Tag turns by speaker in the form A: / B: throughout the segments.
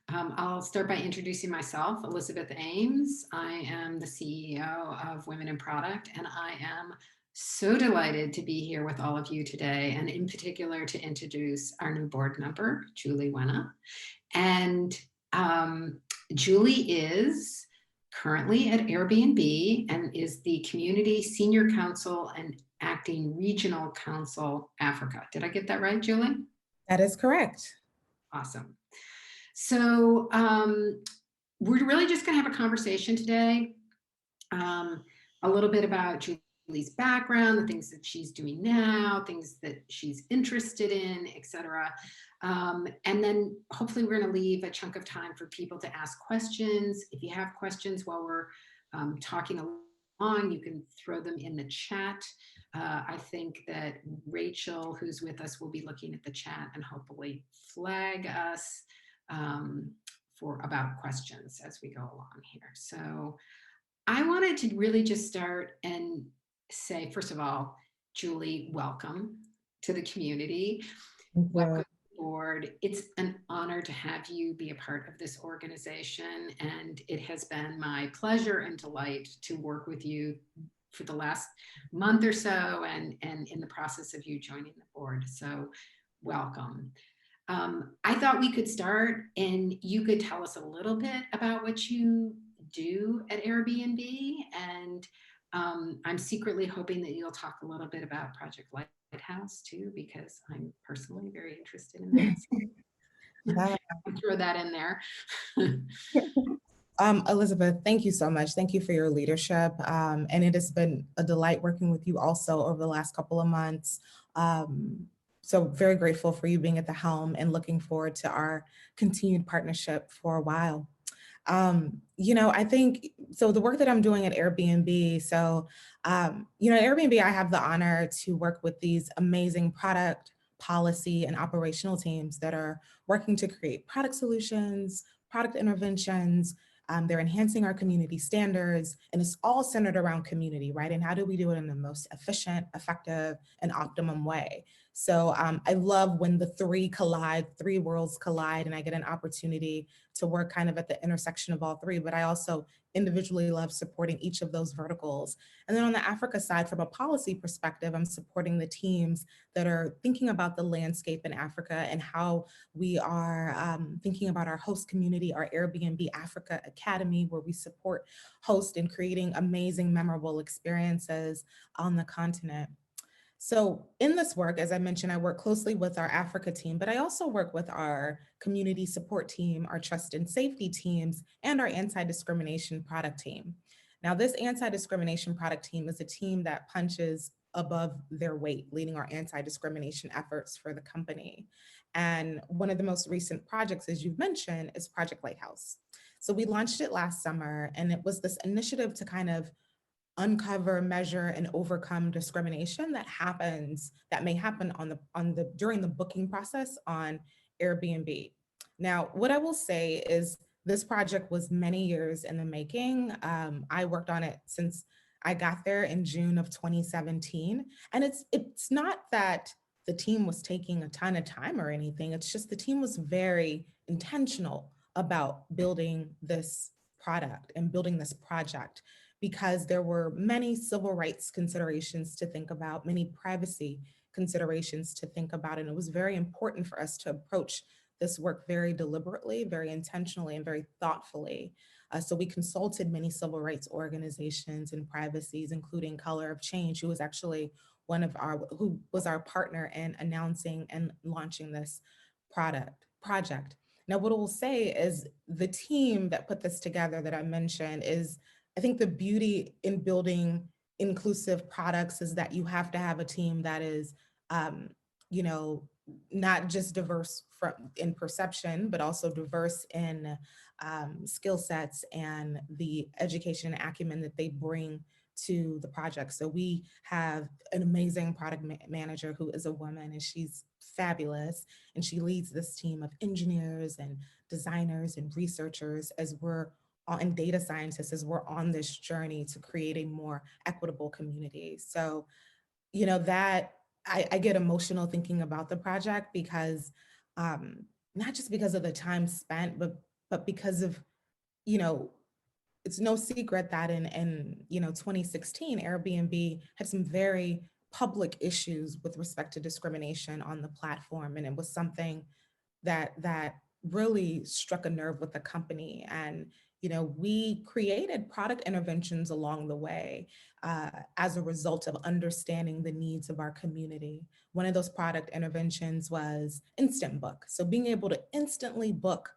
A: I'll start by introducing myself, Elizabeth Ames. I am the CEO of Women in Product, and I am so delighted to be here with all of you today, and in particular to introduce our new board member, Julie Wenah. And Julie is currently at Airbnb and is the Community Senior Counsel and Acting Regional Counsel Africa. Did I get that right, Julie?
B: That is correct.
A: Awesome. So we're really just going to have a conversation today, a little bit about Julie's background, the things that she's doing now, things that she's interested in, etc. And then hopefully we're going to leave a chunk of time for people to ask questions. If you have questions while we're talking along, you can throw them in the chat. I think that Rachel, who's with us, will be looking at the chat and hopefully flag us for about questions as we go along here. So I wanted to really just start and say, first of all, Julie, welcome to the community. Welcome board. It's an honor to have you be a part of this organization, and it has been my pleasure and delight to work with you for the last month or so, and in the process of you joining the board. So welcome. I thought we could start and you could tell us a little bit about what you do at Airbnb, and I'm secretly hoping that you'll talk a little bit about Project Lighthouse too, because I'm personally very interested in that. I'll throw that in there.
B: Elizabeth, thank you so much. Thank you for your leadership. And it has been a delight working with you also over the last couple of months. So very grateful for you being at the helm and looking forward to our continued partnership for a while. I think, so the work that I'm doing at Airbnb, so, at Airbnb, I have the honor to work with these amazing product, policy, and operational teams that are working to create product solutions, product interventions. They're enhancing our community standards, and it's all centered around community, right? And how do we do it in the most efficient, effective, and optimum way? So I love when the three worlds collide, and I get an opportunity to work kind of at the intersection of all three, but I also individually love supporting each of those verticals. And then on the Africa side, from a policy perspective, I'm supporting the teams that are thinking about the landscape in Africa and how we are thinking about our host community, our Airbnb Africa Academy, where we support hosts in creating amazing, memorable experiences on the continent. So in this work, as I mentioned, I work closely with our Africa team, but I also work with our community support team, our trust and safety teams, and our anti-discrimination product team. Now, this anti-discrimination product team is a team that punches above their weight, leading our anti-discrimination efforts for the company. And one of the most recent projects, as you've mentioned, is Project Lighthouse. So we launched it last summer, and it was this initiative to kind of uncover, measure, and overcome discrimination that may happen during the booking process on Airbnb. Now, what I will say is this project was many years in the making. I worked on it since I got there in June of 2017. And it's not that the team was taking a ton of time or anything. It's just the team was very intentional about building this product and building this project, because there were many civil rights considerations to think about, many privacy considerations to think about. And it was very important for us to approach this work very deliberately, very intentionally, and very thoughtfully. So we consulted many civil rights organizations and privacies, including Color of Change, who was actually who was our partner in announcing and launching this project. Now, what I will say is the team that put this together that I mentioned is, I think the beauty in building inclusive products is that you have to have a team that is, not just diverse in perception, but also diverse in skill sets and the education and acumen that they bring to the project. So we have an amazing product manager who is a woman, and she's fabulous. And she leads this team of engineers and designers and researchers and data scientists as we're on this journey to create a more equitable community. So, that I get emotional thinking about the project because not just because of the time spent, but because of, you know, it's no secret that in 2016, Airbnb had some very public issues with respect to discrimination on the platform, and it was something that really struck a nerve with the company. And we created product interventions along the way as a result of understanding the needs of our community. One of those product interventions was instant book, so being able to instantly book,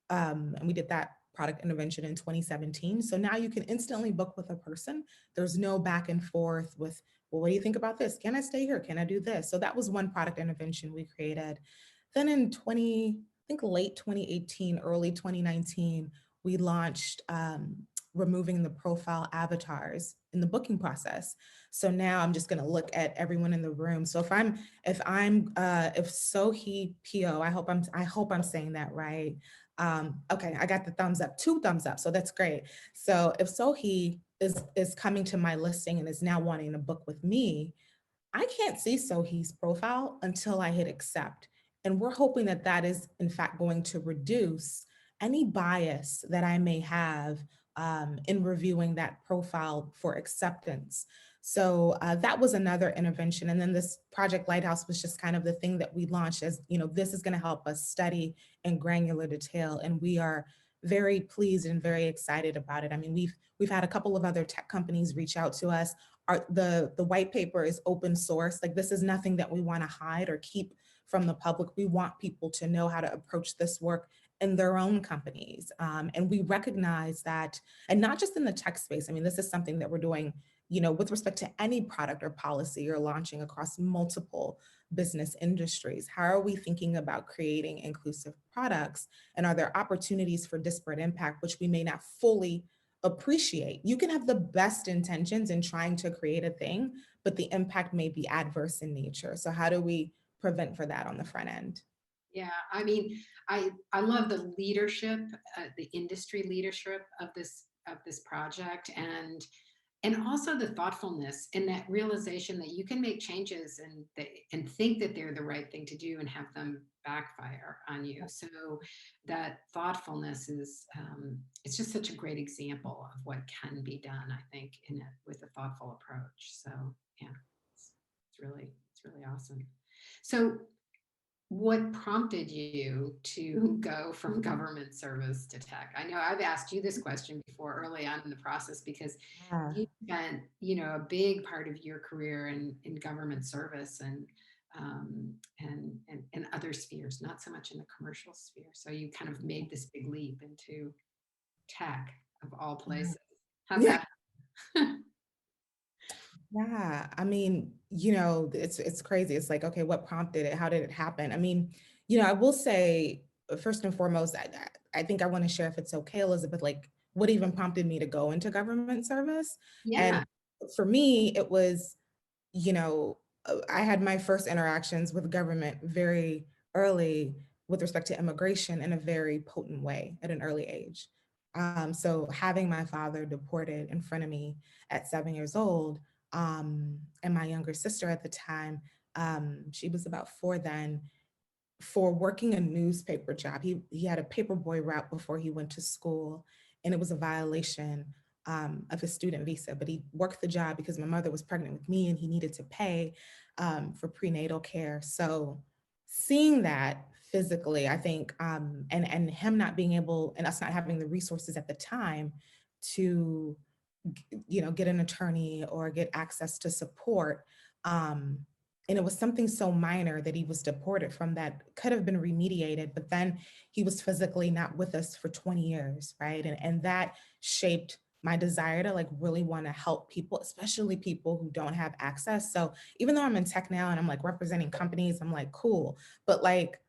B: and we did that product intervention in 2017. So now you can instantly book with a person. There's no back and forth with, well, what do you think about this? Can I stay here? Can I do this? So that was one product intervention we created. Then in I think late 2018, early 2019, we launched removing the profile avatars in the booking process. So now I'm just going to look at everyone in the room. So if Sohi Pio, I hope I'm saying that right. Okay, I got the thumbs up, 2 thumbs up. So that's great. So if Sohi is coming to my listing and is now wanting to book with me, I can't see Sohi's profile until I hit accept. And we're hoping that that is, in fact, going to reduce any bias that I may have in reviewing that profile for acceptance. So that was another intervention. And then this Project Lighthouse was just kind of the thing that we launched as, this is going to help us study in granular detail. And we are very pleased and very excited about it. I mean, we've had a couple of other tech companies reach out to us. The white paper is open source. Like, this is nothing that we want to hide or keep from the public. We want people to know how to approach this work in their own companies. And we recognize that, and not just in the tech space. I mean, this is something that we're doing, with respect to any product or policy you're launching across multiple business industries. How are we thinking about creating inclusive products? And are there opportunities for disparate impact, which we may not fully appreciate? You can have the best intentions in trying to create a thing, but the impact may be adverse in nature. So how do we prevent for that on the front end?
A: Yeah, I mean, I love the leadership, the industry leadership of this project, and also the thoughtfulness and that realization that you can make changes and think that they're the right thing to do and have them backfire on you. So that thoughtfulness is it's just such a great example of what can be done, I think, with a thoughtful approach. So yeah, it's really awesome. So what prompted you to go from government service to tech? I know I've asked you this question before early on in the process, because
B: Yeah.
A: you spent, a big part of your career in government service and other spheres, not so much in the commercial sphere. So you kind of made this big leap into tech of all places. How's
B: Yeah.
A: that?
B: Yeah, I mean, it's crazy. It's like, okay, what prompted it? How did it happen? I mean, I will say, first and foremost, I think I want to share, if it's okay, Elizabeth, like what even prompted me to go into government service. And
A: Yeah,
B: for me, it was, I had my first interactions with government very early with respect to immigration in a very potent way at an early age. So having my father deported in front of me at 7 years old, and my younger sister at the time, she was about 4 then, for working a newspaper job. He had a paperboy route before he went to school, and it was a violation of his student visa. But he worked the job because my mother was pregnant with me, and he needed to pay for prenatal care. So seeing that physically, I think, and him not being able, and us not having the resources at the time to get an attorney or get access to support. And it was something so minor that he was deported from that could have been remediated, but then he was physically not with us for 20 years, right? And that shaped my desire to like really want to help people, especially people who don't have access. So even though I'm in tech now and I'm like representing companies, I'm like, cool. But like,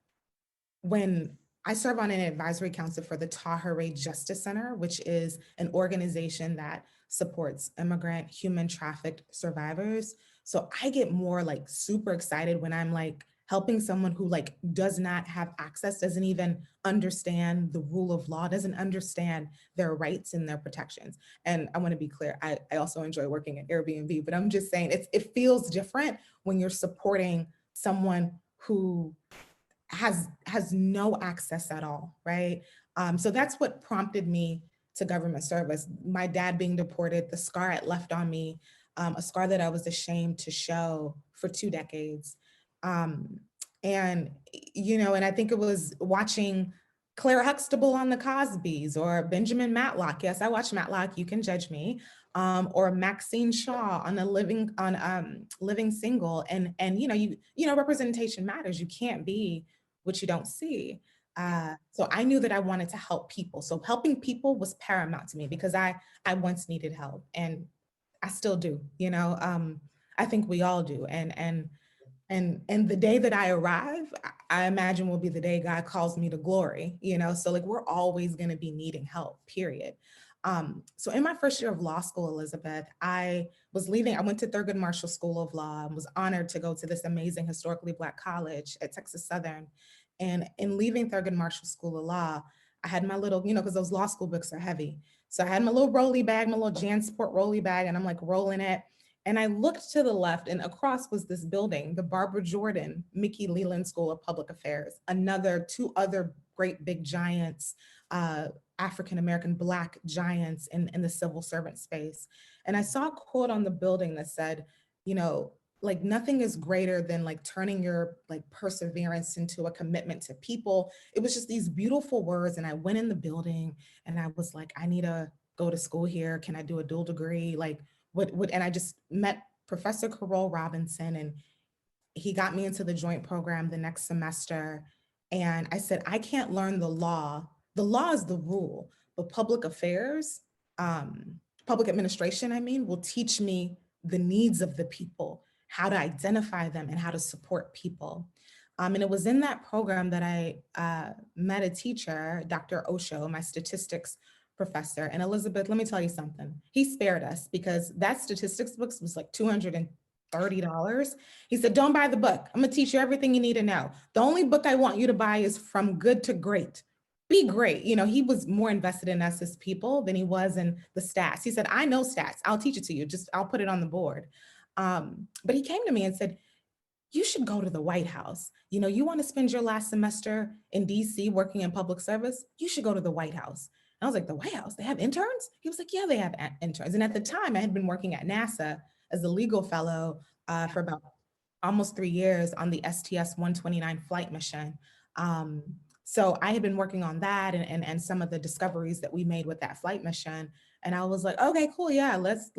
B: when I serve on an advisory council for the Tahereh Justice Center, which is an organization that supports immigrant human trafficked survivors. So I get more like super excited when I'm like helping someone who like does not have access, doesn't even understand the rule of law, doesn't understand their rights and their protections. And I want to be clear, I also enjoy working at Airbnb, but I'm just saying it feels different when you're supporting someone who has no access at all, right? So that's what prompted me to government service. My dad being deported, the scar it left on me, a scar that I was ashamed to show for 2 decades. Um, and, and I think it was watching Claire Huxtable on the Cosbys or Benjamin Matlock. Yes, I watch Matlock, you can judge me. Or Maxine Shaw on Living Single. And representation matters. You can't be what you don't see. So I knew that I wanted to help people. So helping people was paramount to me because I once needed help and I still do, I think we all do. And the day that I arrive, I imagine will be the day God calls me to glory, so like we're always going to be needing help, period. So in my first year of law school, Elizabeth, I was leaving. I went to Thurgood Marshall School of Law and was honored to go to this amazing historically Black college at Texas Southern. And in leaving Thurgood Marshall School of Law, I had my little, because those law school books are heavy. So I had my little rolly bag, my little JanSport rolly bag, and I'm like rolling it. And I looked to the left and across was this building, the Barbara Jordan Mickey Leland School of Public Affairs, two other great big giants, African-American Black giants in the civil servant space. And I saw a quote on the building that said, like nothing is greater than like turning your like perseverance into a commitment to people. It was just these beautiful words. And I went in the building and I was like, I need to go to school here. Can I do a dual degree? Like, and I just met Professor Carole Robinson, and he got me into the joint program the next semester. And I said, I can't learn the law. The law is the rule, but public affairs, public administration, will teach me the needs of the people, how to identify them and how to support people. And it was in that program that I met a teacher, Dr. Osho, my statistics professor. And Elizabeth, let me tell you something. He spared us because that statistics books was like $230. He said, don't buy the book. I'm gonna teach you everything you need to know. The only book I want you to buy is From Good to Great. Be great. He was more invested in us as people than he was in the stats. He said, I know stats. I'll teach it to you. I'll put it on the board. But he came to me and said, you should go to the White House. You want to spend your last semester in DC working in public service? You should go to the White House. And I was like, the White House, they have interns? He was like, yeah, they have interns. And at the time I had been working at NASA as a legal fellow for about almost 3 years on the STS-129 flight mission. So I had been working on that and some of the discoveries that we made with that flight mission. And I was like, okay, cool. Yeah, let's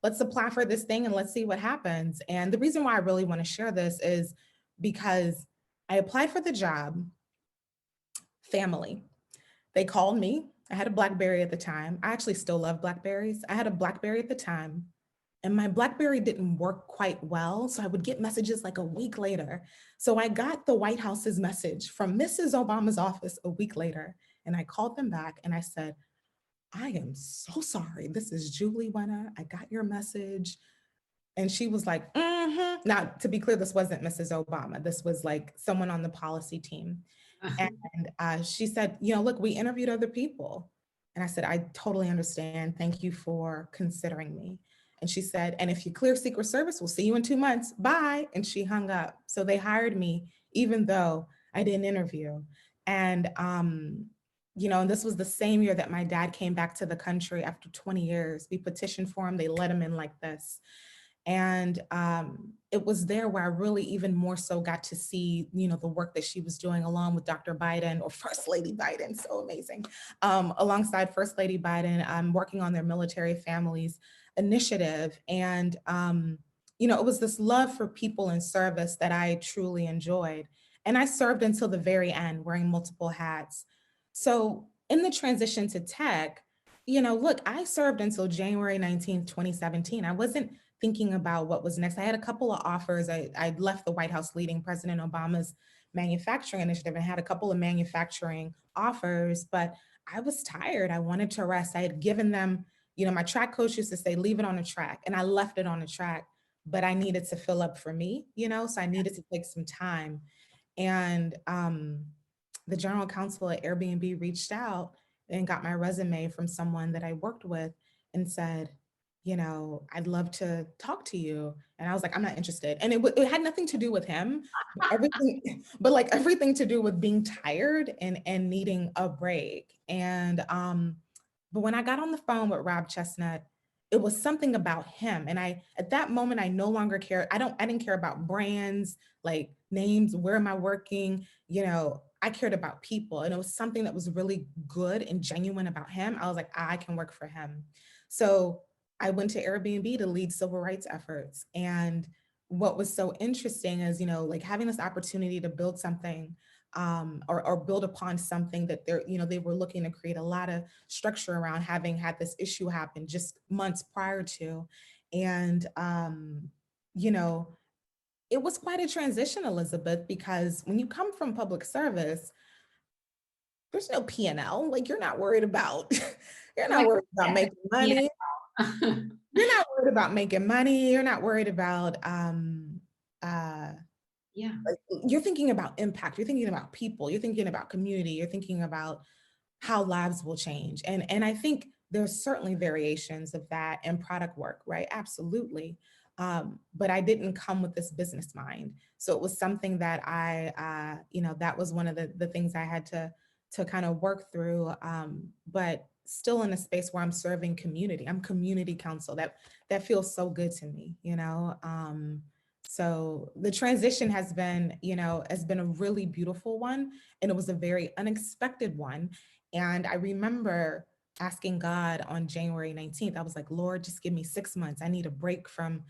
B: apply for this thing and let's see what happens. And the reason why I really want to share this is because I applied for the job. Family, they called me. I had a BlackBerry at the time. I actually still love Blackberries. I had a BlackBerry at the time and my BlackBerry didn't work quite well. So I would get messages like a week later. So I got the White House's message from Mrs. Obama's office a week later. And I called them back and I said, I am so sorry. This is Julie Wenah. I got your message. And she was like, mm-hmm. Now, to be clear, this wasn't Mrs. Obama. This was like someone on the policy team. And she said, look, we interviewed other people. And I said, I totally understand. Thank you for considering me. And she said, and if you clear Secret Service, we'll see you in 2 months. Bye. And she hung up. So they hired me, even though I didn't interview. And, and this was the same year that my dad came back to the country after 20 years. We petitioned for him. They let him in like this. And it was there where I really even more so got to see, the work that she was doing along with Dr. Biden, or First Lady Biden, so amazing. Alongside First Lady Biden, I'm working on their military families initiative. And, it was this love for people and service that I truly enjoyed. And I served until the very end, wearing multiple hats. So in the transition to tech, look, I served until January 19th, 2017. I wasn't thinking about what was next. I had a couple of offers. I left the White House leading President Obama's manufacturing initiative and had a couple of manufacturing offers, but I was tired. I wanted to rest. I had given them, my track coach used to say, leave it on the track. And I left it on the track, but I needed to fill up for me, so I needed to take some time. And the general counsel at Airbnb reached out and got my resume from someone that I worked with and said, I'd love to talk to you. And I was like, I'm not interested. And it had nothing to do with him, but everything, but like everything to do with being tired and needing a break. And but when I got on the phone with Rob Chestnut, it was something about him. And at that moment, I no longer care. I didn't care about brands, like names, where am I working? I cared about people. And it was something that was really good and genuine about him. I was like, I can work for him. So I went to Airbnb to lead civil rights efforts. And what was so interesting is, like having this opportunity to build something, or build upon something that they were looking to create a lot of structure around, having had this issue happen just months prior to. And, you know, it was quite a transition, Elizabeth, because when you come from public service, there's no P&L. Like you're not worried about, you're not
A: Like,
B: worried about making
A: yeah.
B: money. You're not worried about making money. You're not worried about uh
A: Yeah.
B: like, you're thinking about impact. You're thinking about people. You're thinking about community. You're thinking about how lives will change. And I think there's certainly variations of that in product work, right? Absolutely. But I didn't come with this business mind. So it was something that that was one of the things I had to kind of work through. But still in a space where I'm serving community. I'm community counsel. That feels so good to me. So the transition has been a really beautiful one, and it was a very unexpected one. And I remember asking God on January 19th, I was like, Lord, just give me 6 months. I need a break from,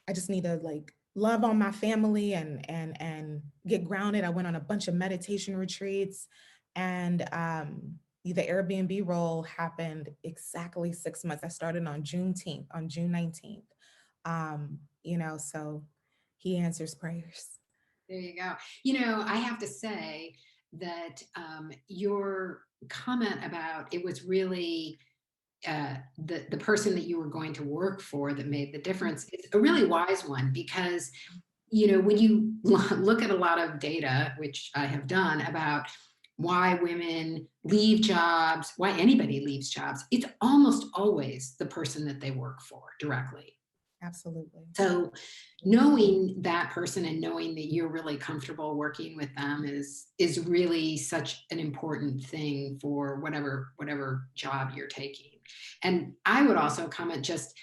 B: I just need to like love on my family and get grounded. I went on a bunch of meditation retreats, and the Airbnb role happened exactly 6 months. I started on June 19th. So he answers prayers.
A: There you go. I have to say that your comment about it was really the person that you were going to work for that made the difference is a really wise one because when you look at a lot of data, which I have done, about why women leave jobs, why anybody leaves jobs, it's almost always the person that they work for directly.
B: Absolutely.
A: So knowing that person and knowing that you're really comfortable working with them is really such an important thing for whatever job you're taking. And I would also comment just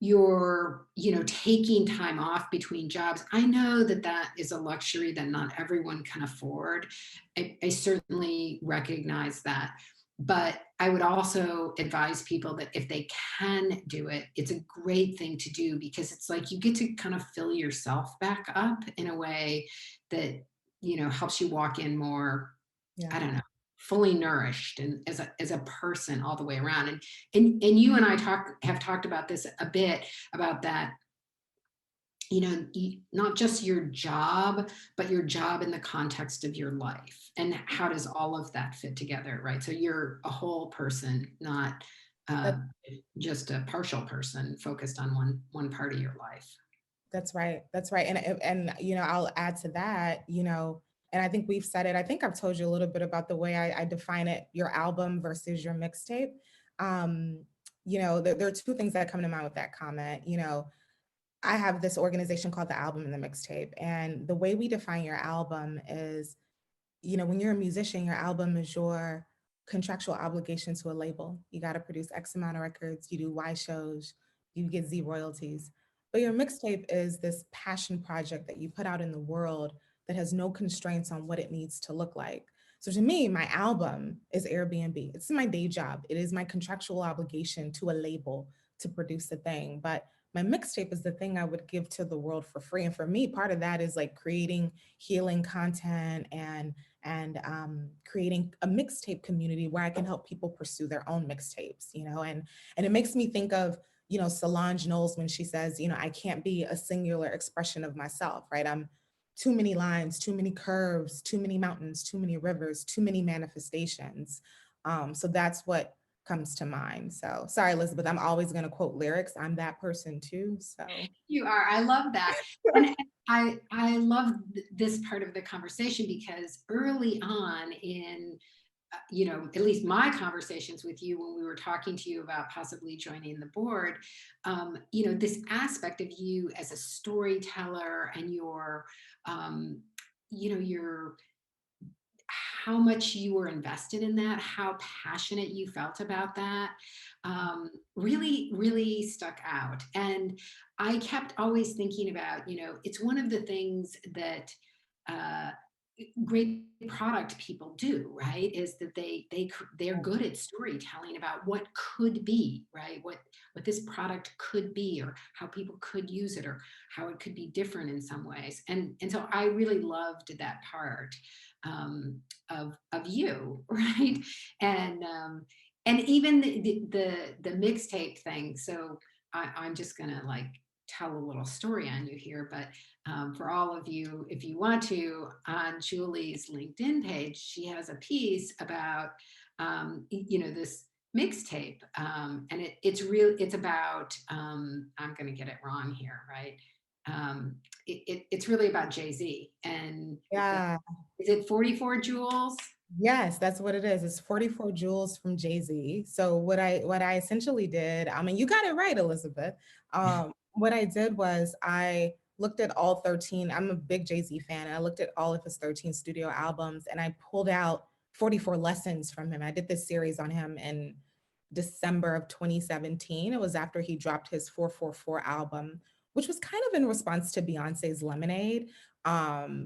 A: your taking time off between jobs. I know that is a luxury that not everyone can afford. I certainly recognize that, but I would also advise people that if they can do it, it's a great thing to do because it's like you get to kind of fill yourself back up in a way that helps you walk in more,
B: Yeah.
A: I don't know, fully nourished and as a person all the way around. And you and I have talked about this a bit about that, not just your job, but your job in the context of your life. And how does all of that fit together, right? So you're a whole person, not uh,
B: That,
A: just a partial person focused on one part of your life.
B: that's right. That's right. And I'll add to that, and I think we've said it. I think I've told you a little bit about the way I define it, your album versus your mixtape. There are two things that come to mind with that comment. I have this organization called the Album and the Mixtape. And the way we define your album is, when you're a musician, your album is your contractual obligation to a label. You got to produce X amount of records, you do Y shows, you get Z royalties. But your mixtape is this passion project that you put out in the world that has no constraints on what it needs to look like. So to me, my album is Airbnb. It's my day job. It is my contractual obligation to a label to produce the thing. But my mixtape is the thing I would give to the world for free. And for me, part of that is like creating healing content and creating a mixtape community where I can help people pursue their own mixtapes, and it makes me think of, Solange Knowles when she says, I can't be a singular expression of myself, right? I'm too many lines, too many curves, too many mountains, too many rivers, too many manifestations. So that's what comes to mind. So sorry, Elizabeth, I'm always going to quote lyrics. I'm that person too. So
A: You are. I love that. And I love this part of the conversation because early on in at least my conversations with you when we were talking to you about possibly joining the board, this aspect of you as a storyteller and your how much you were invested in that, how passionate you felt about that, really, really stuck out. And I kept always thinking about, it's one of the things that uh, great product people do, right? Is that they're good at storytelling about what could be, right? What this product could be, or how people could use it, or how it could be different in some ways. And so I really loved that part of you, right? And even the mixtape thing. So I'm just gonna like tell a little story on you here, but for all of you, if you want to, on Julie's LinkedIn page, she has a piece about this mixtape, and it's about I'm going to get it wrong here, right? It's really about Jay-Z, and
B: Yeah.
A: is it 44 Jewels?
B: Yes, that's what it is. It's 44 Jewels from Jay-Z. So what I essentially did, I mean, you got it right, Elizabeth. What I did was I looked at all 13. I'm a big Jay-Z fan, and I looked at all of his 13 studio albums, and I pulled out 44 lessons from him. I did this series on him in December of 2017. It was after he dropped his 444 album, which was kind of in response to Beyonce's Lemonade.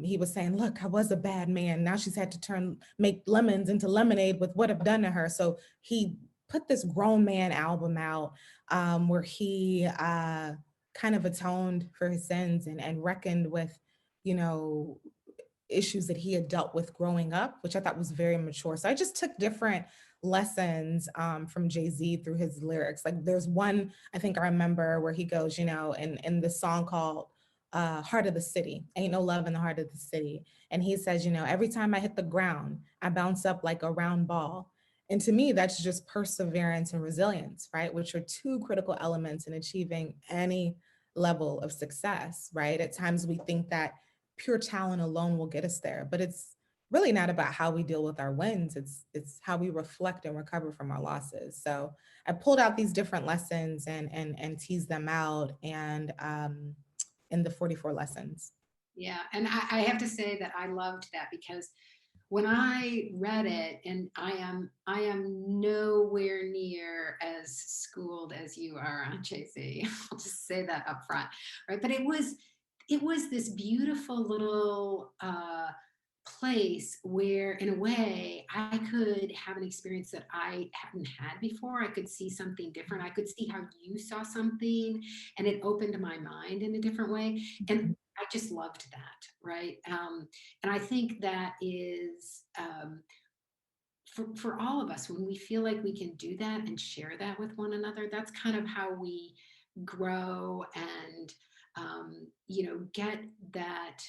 B: He was saying, look, I was a bad man. Now she's had to make lemons into lemonade with what I've done to her. So he put this grown man album out, where he kind of atoned for his sins and reckoned with, you know, issues that he had dealt with growing up, which I thought was very mature. So I just took different lessons from Jay-Z through his lyrics. Like there's one I think I remember where he goes, in the song called Heart of the City, ain't no love in the heart of the city. And he says, every time I hit the ground, I bounce up like a round ball. And to me, that's just perseverance and resilience, right? Which are two critical elements in achieving any level of success, right? At times we think that pure talent alone will get us there, but it's really not about how we deal with our wins. It's how we reflect and recover from our losses. So I pulled out these different lessons and teased them out, and in the 44 lessons.
A: Yeah, and I have to say that I loved that, because when I read it, and I am nowhere near as schooled as you are on Jay-Z. I'll just say that up front, right? But it was this beautiful little place where, in a way, I could have an experience that I hadn't had before. I could see something different. I could see how you saw something, and it opened my mind in a different way. And I just loved that, right? And I think that is for all of us, when we feel like we can do that and share that with one another, that's kind of how we grow and get that,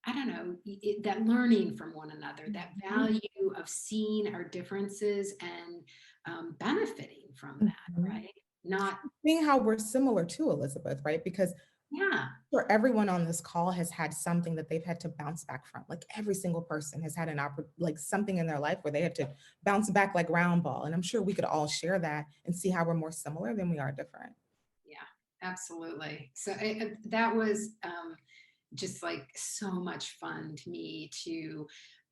A: I don't know, that learning from one another, that value of seeing our differences and benefiting from that,
B: Mhm.
A: right? Not,
B: Seeing how we're similar too, Elizabeth, right? Because
A: yeah,
B: for everyone on this call has had something that they've had to bounce back from. Like every single person has had like something in their life where they had to bounce back like round ball. And I'm sure we could all share that and see how we're more similar than we are different.
A: yeah, absolutely. So that was just like so much fun to me to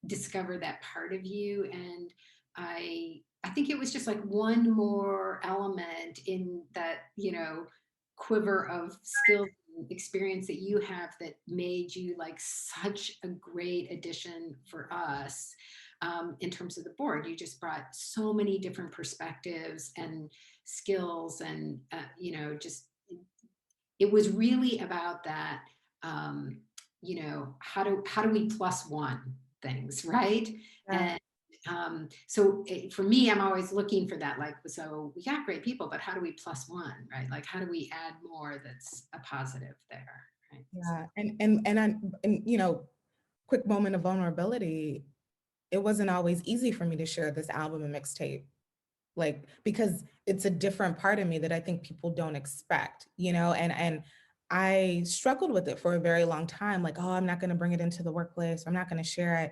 A: discover that part of you. And I think it was just like one more element in that, quiver of skills and experience that you have that made you like such a great addition for us, in terms of the board. You just brought so many different perspectives and skills, and just it was really about that, how do we plus one things, right?
B: Yeah.
A: And so for me, I'm always looking for that, like, so we got great people, but how do we plus one, right? Like, how do we add more that's a positive there, right? So,
B: Yeah. And quick moment of vulnerability. It wasn't always easy for me to share this album and mixtape, like because it's a different part of me that I think people don't expect, and I struggled with it for a very long time, like, oh, I'm not going to bring it into the workplace, I'm not going to share it.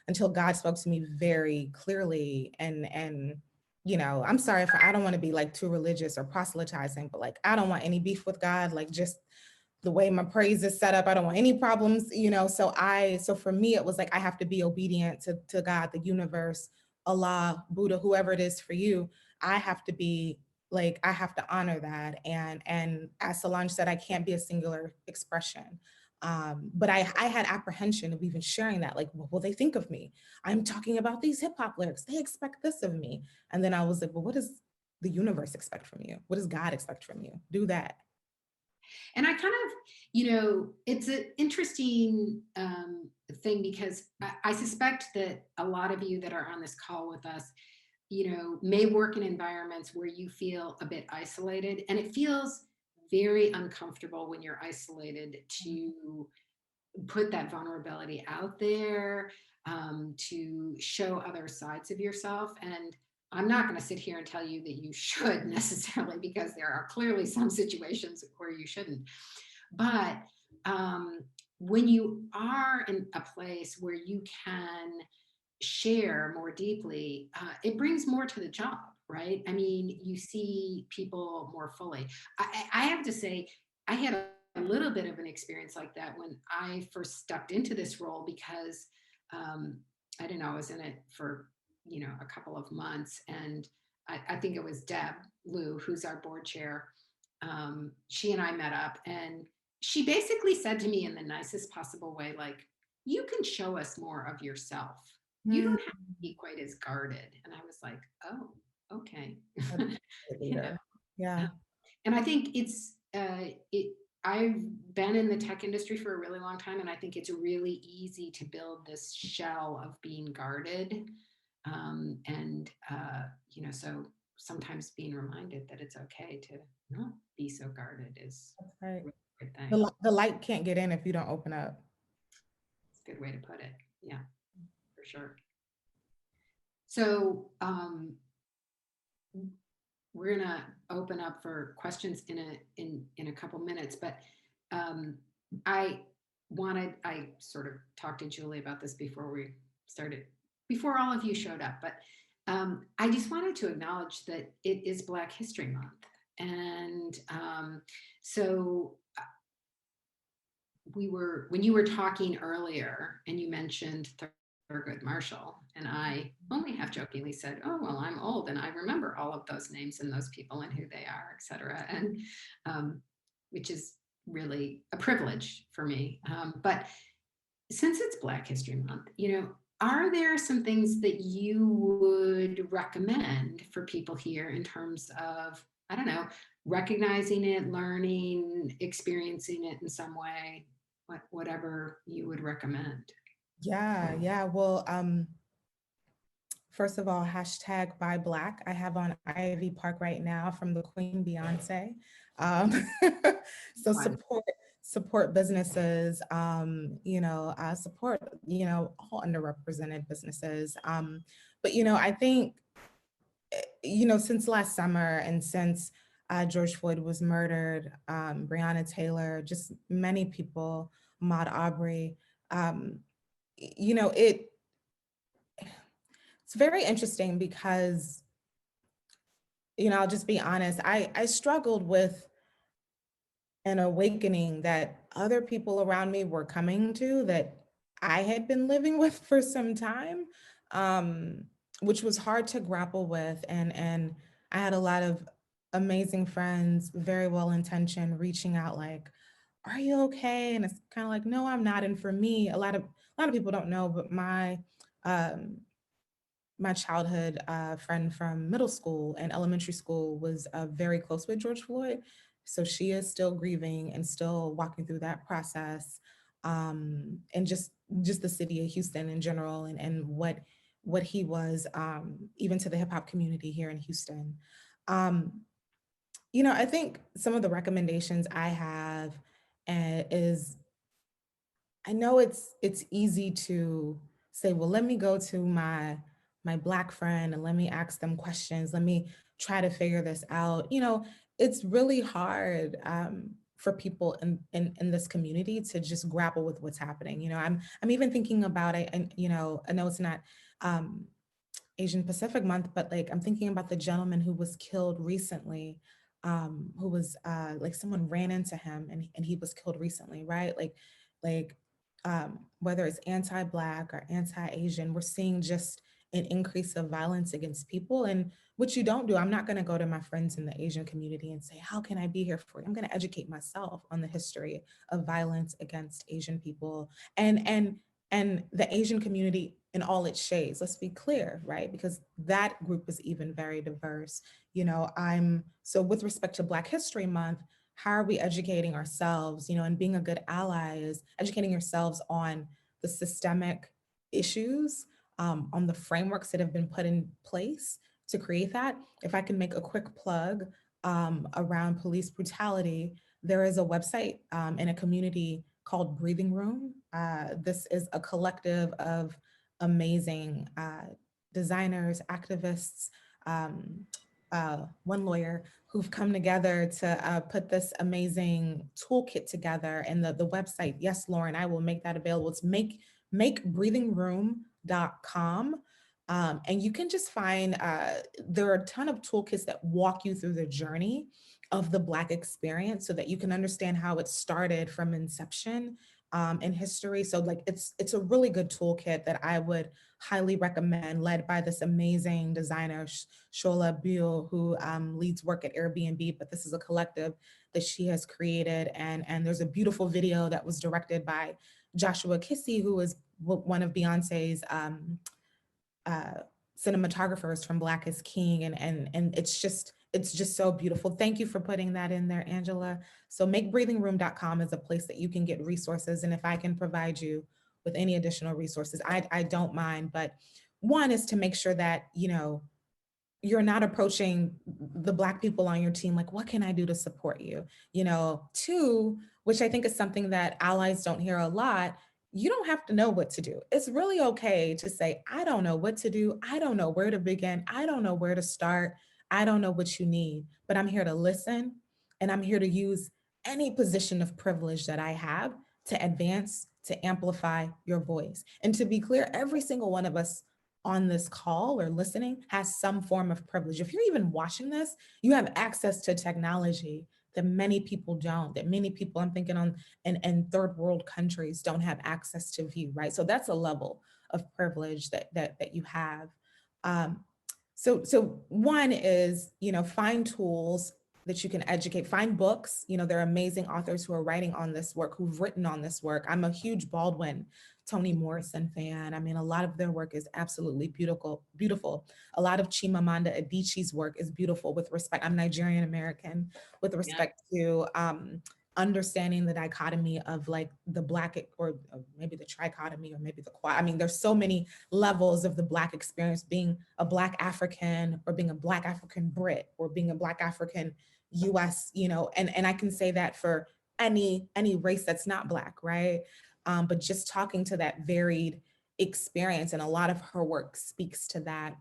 B: until God spoke to me very clearly. And you know, I'm sorry if I don't want to be like too religious or proselytizing, but like I don't want any beef with God, like just the way my praise is set up. I don't want any problems, you know. So for me, it was like I have to be obedient to God, the universe, Allah, Buddha, whoever it is for you. I have to be like, I have to honor that. And as Solange said, I can't be a singular expression. But I had apprehension of even sharing that. Like, what will they think of me? I'm talking about these hip hop lyrics. They expect this of me. And then I was like, well, what does the universe expect from you? What does God expect from you? Do that.
A: And I kind of, it's an interesting thing because I suspect that a lot of you that are on this call with us, may work in environments where you feel a bit isolated, and it feels very uncomfortable when you're isolated to put that vulnerability out there, to show other sides of yourself. And I'm not going to sit here and tell you that you should necessarily, because there are clearly some situations where you shouldn't. But when you are in a place where you can share more deeply, it brings more to the job, right? I mean, you see people more fully. I have to say, I had a little bit of an experience like that when I first stepped into this role because I don't know, I was in it for, a couple of months. And I think it was Deb Lou, who's our board chair. She and I met up, and she basically said to me in the nicest possible way, like, you can show us more of yourself. You don't have to be quite as guarded. And I was like, oh, okay. you know,
B: Yeah.
A: and I think I've been in the tech industry for a really long time, and I think it's really easy to build this shell of being guarded. So sometimes being reminded that it's okay to not be so guarded is
B: That's right.
A: a really good thing.
B: The light can't get in if you don't open up.
A: It's a good way to put it. Yeah, for sure. So we're gonna open up for questions in a couple minutes, but I sort of talked to Julie about this before we started, before all of you showed up, but I just wanted to acknowledge that it is Black History Month. And so when you were talking earlier and you mentioned Thurgood Marshall, and I only half jokingly said, oh, well, I'm old and I remember all of those names and those people and who they are, et cetera. And which is really a privilege for me. But since it's Black History Month, are there some things that you would recommend for people here in terms of, I don't know, recognizing it, learning, experiencing it in some way, whatever you would recommend?
B: Yeah. Well, first of all, hashtag buy Black. I have on Ivy Park right now from the Queen Beyonce. Um, so support businesses, support, all underrepresented businesses. But, I think, since last summer and since George Floyd was murdered, Breonna Taylor, just many people, Ahmaud Arbery, it's very interesting because, I'll just be honest, I struggled with an awakening that other people around me were coming to that I had been living with for some time, which was hard to grapple with. And I had a lot of amazing friends, very well intentioned, reaching out like, "Are you okay?" And it's kind of like, "No, I'm not." And for me, a lot of people don't know, but um, my childhood friend from middle school and elementary school was very close with George Floyd. So she is still grieving and still walking through that process. And just the city of Houston in general and what he was, even to the hip hop community here in Houston. I think some of the recommendations I have is, I know it's easy to say, well, let me go to my Black friend and let me ask them questions. Let me try to figure this out. It's really hard for people in this community to just grapple with what's happening. You know, I'm even thinking about it, and you know, I know it's not Asian Pacific Month, but like I'm thinking about the gentleman who was killed recently, who was like someone ran into him and he was killed recently, right? Like whether it's anti-Black or anti-Asian, we're seeing just an increase of violence against people. And what you don't do, I'm not going to go to my friends in the Asian community and say, how can I be here for you? I'm going to educate myself on the history of violence against Asian people and the Asian community in all its shades. Let's be clear, right? Because that group is even very diverse. You know, so with respect to Black History Month, how are we educating ourselves, you know, and being a good ally is educating yourselves on the systemic issues, on the frameworks that have been put in place to create that. If I can make a quick plug around police brutality, there is a website and a community called Breathing Room. This is a collective of amazing designers, activists, one lawyer who've come together to put this amazing toolkit together. And the website, yes, Lauren, I will make that available. It's makebreathingroom.com. And you can just find, there are a ton of toolkits that walk you through the journey of the Black experience so that you can understand how it started from inception in history. So like it's a really good toolkit that I would highly recommend, led by this amazing designer, Shola Buell, who leads work at Airbnb, but this is a collective that she has created. And there's a beautiful video that was directed by Joshua Kissy, who is one of Beyonce's cinematographers from Black is King. And it's just so beautiful. Thank you for putting that in there, Angela. So makebreathingroom.com is a place that you can get resources. And if I can provide you with any additional resources, I don't mind. But one is to make sure that, you know, you're not approaching the Black people on your team like, what can I do to support you? You know, two, which I think is something that allies don't hear a lot, you don't have to know what to do. It's really okay to say, I don't know what to do. I don't know where to begin. I don't know where to start. I don't know what you need, but I'm here to listen, and I'm here to use any position of privilege that I have to advance, to amplify your voice. And to be clear, every single one of us on this call or listening has some form of privilege. If you're even watching this, you have access to technology that many people don't, that many people, I'm thinking on in third world countries, don't have access to view, right? So that's a level of privilege that you have. So one is, you know, find tools that you can educate, find books. You know, there are amazing authors who are writing on this work, who've written on this work. I'm a huge Baldwin, Toni Morrison fan. I mean, a lot of their work is absolutely beautiful, beautiful. A lot of Chimamanda Adichie's work is beautiful with respect. I'm Nigerian American, with respect to understanding the dichotomy of like the Black, or maybe the trichotomy, or maybe the quad. I mean, there's so many levels of the Black experience, being a Black African, or being a Black African Brit, or being a Black African US, you know, and I can say that for any race that's not Black, right? But just talking to that varied experience, and a lot of her work speaks to that.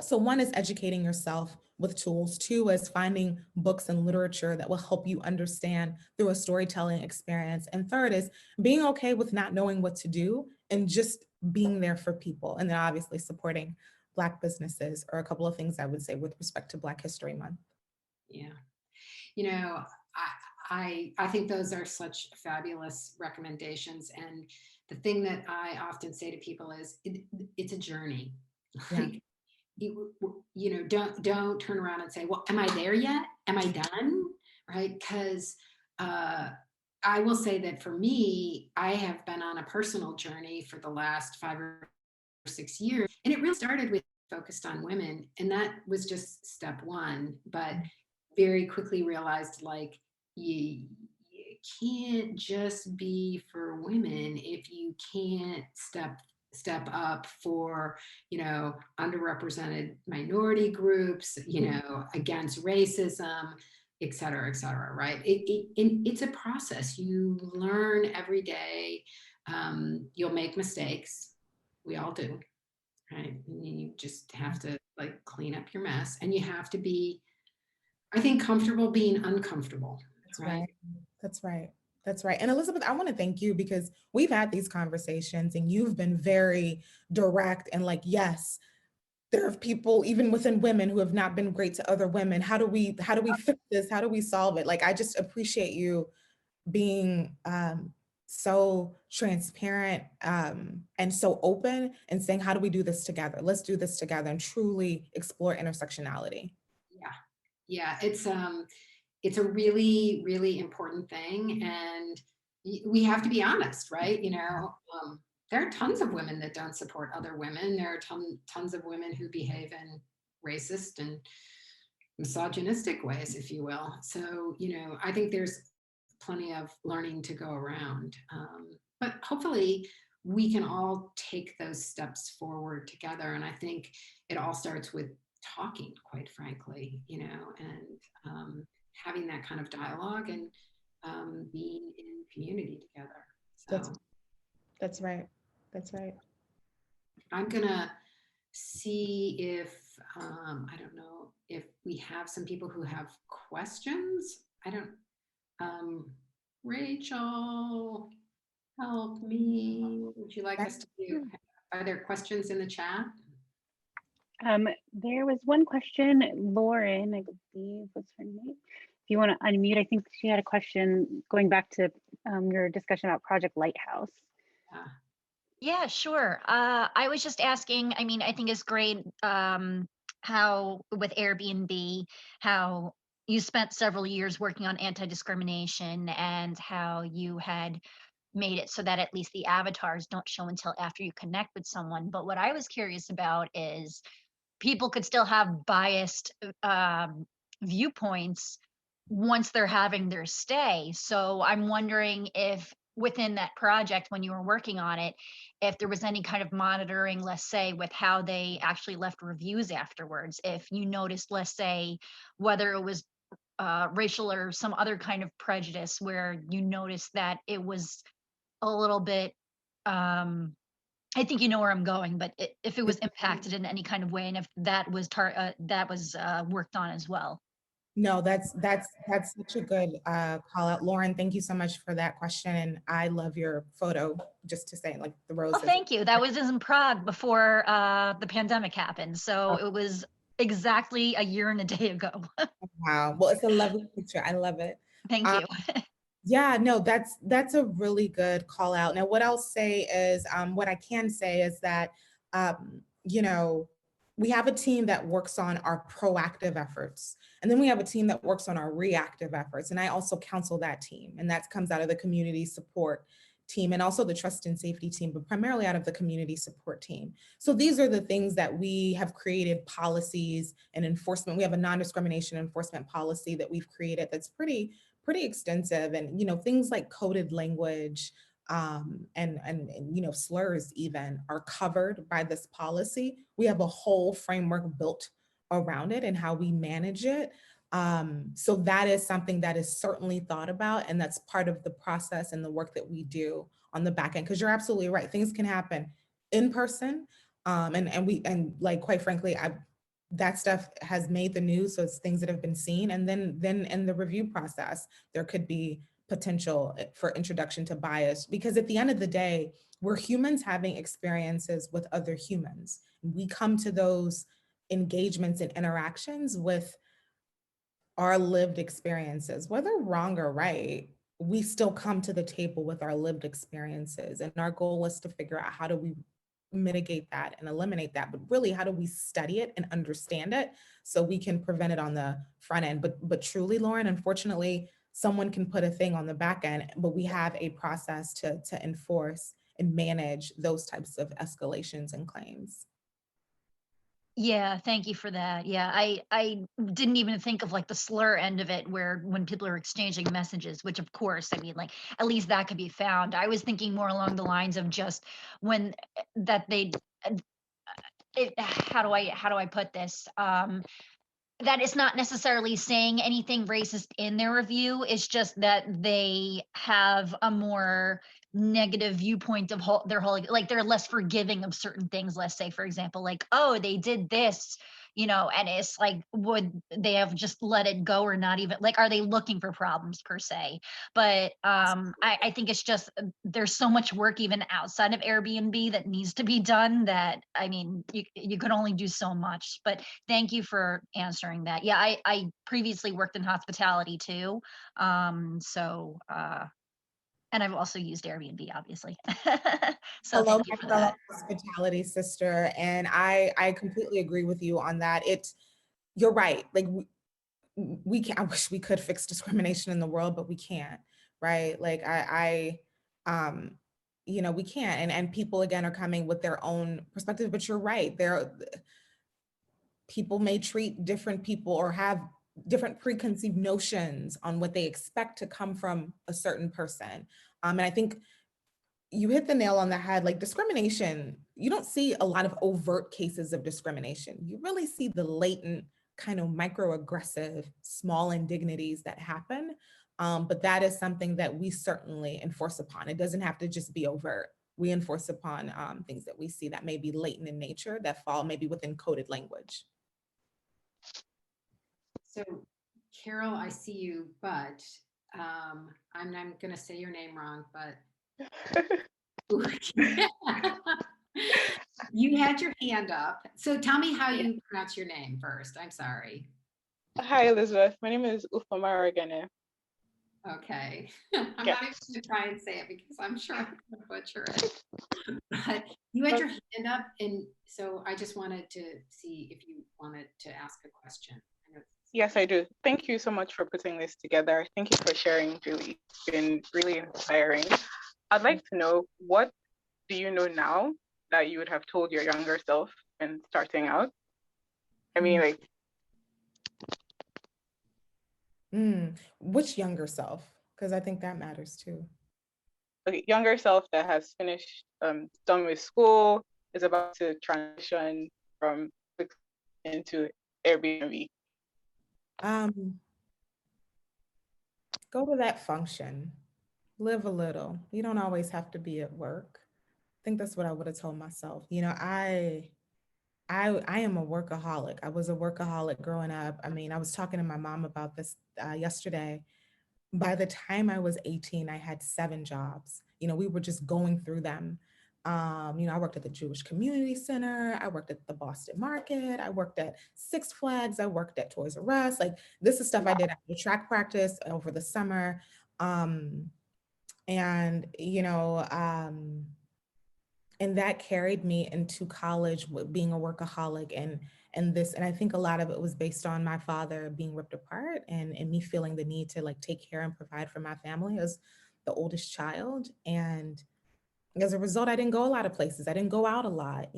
B: So one is educating yourself with tools. Two is finding books and literature that will help you understand through a storytelling experience. And third is being okay with not knowing what to do and just being there for people. And then obviously supporting Black businesses are a couple of things I would say with respect to Black History Month.
A: Yeah. You know, I think those are such fabulous recommendations. And the thing that I often say to people is it's a journey.
B: Yeah.
A: Like, you know, don't turn around and say, well, am I there yet? Am I done? Right? Because I will say that for me, I have been on a personal journey for the last 5 or 6 years. And it really started with focused on women. And that was just step one. But very quickly realized like you can't just be for women if you can't step up for, you know, underrepresented minority groups, you know, against racism, et cetera, right? It's a process. You learn every day. You'll make mistakes. We all do, right? And you just have to like clean up your mess, and you have to be, I think, comfortable being uncomfortable,
B: That's
A: right?
B: right. That's right. That's right. And Elizabeth, I want to thank you because we've had these conversations and you've been very direct and like, yes, there are people even within women who have not been great to other women. How do we fix this? How do we solve it? Like, I just appreciate you being so transparent and so open and saying, how do we do this together? Let's do this together and truly explore intersectionality.
A: Yeah. Yeah. It's a really, really important thing. And we have to be honest, right? There are tons of women that don't support other women. There are tons of women who behave in racist and misogynistic ways, if you will. So, I think there's plenty of learning to go around. But hopefully, we can all take those steps forward together. And I think it all starts with talking, quite frankly, and having that kind of dialogue and being in community together.
B: That's
A: So
B: that's right. That's right.
A: I'm gonna see if I don't know if we have some people who have questions. I don't. Rachel, help me. Would you like us to do? Are there questions in the chat?
C: There was one question, Lauren, I believe was her name. If you want to unmute, I think she had a question going back to your discussion about Project Lighthouse.
D: Yeah, sure. I was just asking, I mean, I think it's great how with Airbnb, how you spent several years working on anti-discrimination and how you had made it so that at least the avatars don't show until after you connect with someone. But what I was curious about is people could still have biased viewpoints once they're having their stay. So I'm wondering if within that project, when you were working on it, if there was any kind of monitoring, let's say, with how they actually left reviews afterwards. If you noticed, let's say, whether it was racial or some other kind of prejudice where you noticed that it was a little bit I think you know where I'm going, but if it was impacted in any kind of way, and if that was worked on as well.
B: No, that's such a good call out. Lauren, thank you so much for that question. And I love your photo, just to say, like the
D: Well,
B: roses.
D: thank you. That was in Prague before the pandemic happened, so it was exactly a year and a day ago.
B: Wow. Well, it's a lovely picture. I love it.
D: Thank you.
B: Yeah, no, that's a really good call out. Now, what I'll say is, what I can say is that, you know, we have a team that works on our proactive efforts, and then we have a team that works on our reactive efforts. And I also counsel that team, and that comes out of the community support team and also the trust and safety team, but primarily out of the community support team. So these are the things that we have created policies and enforcement. We have a non-discrimination enforcement policy that we've created that's pretty extensive, and things like coded language and slurs even are covered by this policy. We have a whole framework built around it and how we manage it. So that is something that is certainly thought about, and that's part of the process and the work that we do on the back end. Because you're absolutely right, things can happen in person, and like, quite frankly, that stuff has made the news, so it's things that have been seen. And then in the review process, there could be potential for introduction to bias, because at the end of the day, we're humans having experiences with other humans. We come to those engagements and interactions with our lived experiences, whether wrong or right. We still come to the table with our lived experiences, and our goal is to figure out how do we mitigate that and eliminate that, but really, how do we study it and understand it so we can prevent it on the front end. But truly, Lauren, unfortunately, someone can put a thing on the back end, but we have a process to enforce and manage those types of escalations and claims.
D: Yeah, thank you for that. Yeah, I didn't even think of like the slur end of it, where when people are exchanging messages, which of course, I mean, like at least that could be found. I was thinking more along the lines of just when that they, how do I put this? That it's not necessarily saying anything racist in their review. It's just that they have a more negative viewpoint of their whole, like they're less forgiving of certain things. Let's say, for example, like, oh, they did this, and it's like, would they have just let it go, or not even, like, are they looking for problems per se? But I think it's just, there's so much work even outside of Airbnb that needs to be done, that, I mean, you could only do so much. But thank you for answering that. Yeah, I previously worked in hospitality too. So and I've also used Airbnb, obviously. So
B: Hello,
D: thank you
B: my
D: for
B: fellow
D: that.
B: hospitality sister. And I completely agree with you on that. You're right. Like we can, I wish we could fix discrimination in the world, but we can't, right? Like we can't. And people again are coming with their own perspective, but you're right. People may treat different people or have different preconceived notions on what they expect to come from a certain person. And I think you hit the nail on the head. Like discrimination, you don't see a lot of overt cases of discrimination. You really see the latent kind of microaggressive small indignities that happen. But that is something that we certainly enforce upon. It doesn't have to just be overt. We enforce upon things that we see that may be latent in nature, that fall maybe within coded language.
A: So Carol, I see you, but I'm going to say your name wrong, but you had your hand up. So tell me how you pronounce your name first. I'm sorry.
E: Hi, Elizabeth. My name is Ufama Regane.
A: Okay. I'm not even going to try and say it because I'm sure I'm going to butcher it. But you had your hand up, and so I just wanted to see if you wanted to ask a question.
E: Yes, I do. Thank you so much for putting this together. Thank you for sharing, Julie. It's been really inspiring. I'd like to know, what do you know now that you would have told your younger self when starting out? I mean, like,
B: which younger self? Because I think that matters too.
E: a younger self that has finished, done with school, is about to transition from into Airbnb.
B: Go to that function, live a little. You don't always have to be at work. I think that's what I would have told myself. I am a workaholic. I was a workaholic growing up. I mean, I was talking to my mom about this yesterday. By the time I was 18, I had 7 jobs. We were just going through them. I worked at the Jewish Community Center. I worked at the Boston Market. I worked at Six Flags. I worked at Toys R Us. Like, this is stuff I did after track practice over the summer. And that carried me into college with being a workaholic, and I think a lot of it was based on my father being ripped apart, and me feeling the need to like take care and provide for my family as the oldest child. And as a result, I didn't go a lot of places. I didn't go out a lot,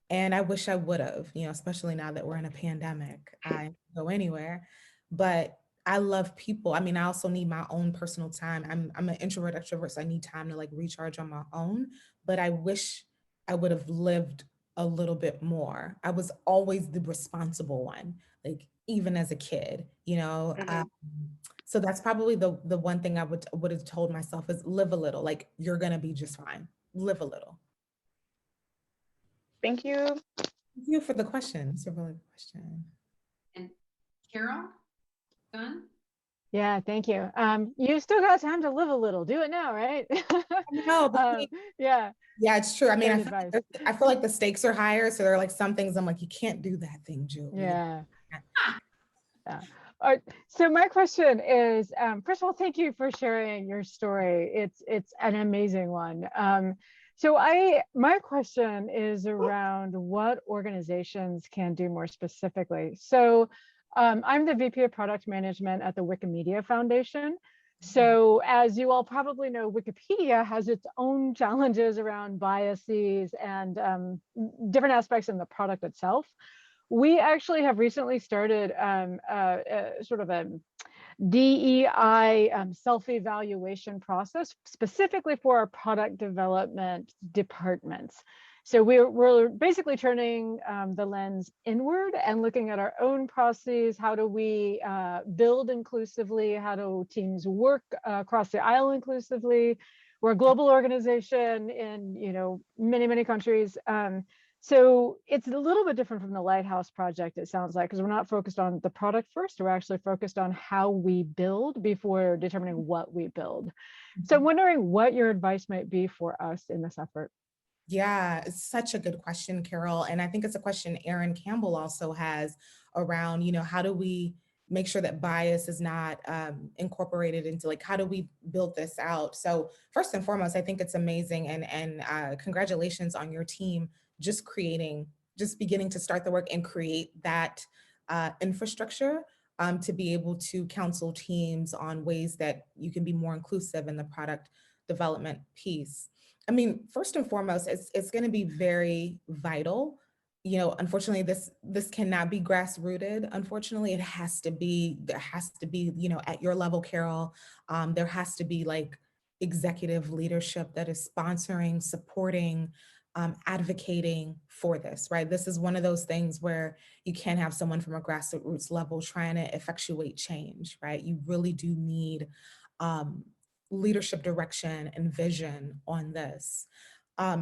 B: and I wish I would have, especially now that we're in a pandemic. I don't go anywhere, but I love people. I mean, I also need my own personal time. I'm an introvert, extrovert, so I need time to like recharge on my own. But I wish I would have lived a little bit more. I was always the responsible one, like even as a kid, so that's probably the one thing I would have told myself is live a little. Like, you're gonna be just fine. Live a little.
E: Thank you.
B: Thank you for the question. It's a really good question.
A: And Carol, done?
F: Yeah, thank you. You still got time to live a little. Do it now, right?
B: No, but
F: yeah.
B: Yeah, it's true. I mean,
F: Great
B: I feel like the stakes are higher. So there are like some things I'm like, you can't do that thing, Julie.
F: Yeah. Yeah. All right. So my question is, first of all, thank you for sharing your story. It's an amazing one. So my question is around what organizations can do more specifically. So I'm the VP of Product Management at the Wikimedia Foundation. So as you all probably know, Wikipedia has its own challenges around biases and different aspects in the product itself. We actually have recently started sort of DEI self-evaluation process specifically for our product development departments. So we're basically turning the lens inward and looking at our own processes. How do we build inclusively? How do teams work across the aisle inclusively? We're a global organization in many countries. So it's a little bit different from the Lighthouse project, it sounds like, because we're not focused on the product first. We're actually focused on how we build before determining what we build. So I'm wondering what your advice might be for us in this effort.
B: Yeah, it's such a good question, Carol. And I think it's a question Erin Campbell also has around, how do we make sure that bias is not incorporated into, like, how do we build this out? So first and foremost, I think it's amazing, and congratulations on your team just beginning to start the work and create that infrastructure to be able to counsel teams on ways that you can be more inclusive in the product development piece. I mean, first and foremost, it's going to be very vital. Unfortunately, this cannot be grassrooted. Unfortunately, there has to be, at your level, Carol, there has to be like executive leadership that is sponsoring, supporting, advocating for this, right? This is one of those things where you can't have someone from a grassroots level trying to effectuate change, right? You really do need leadership direction and vision on this. I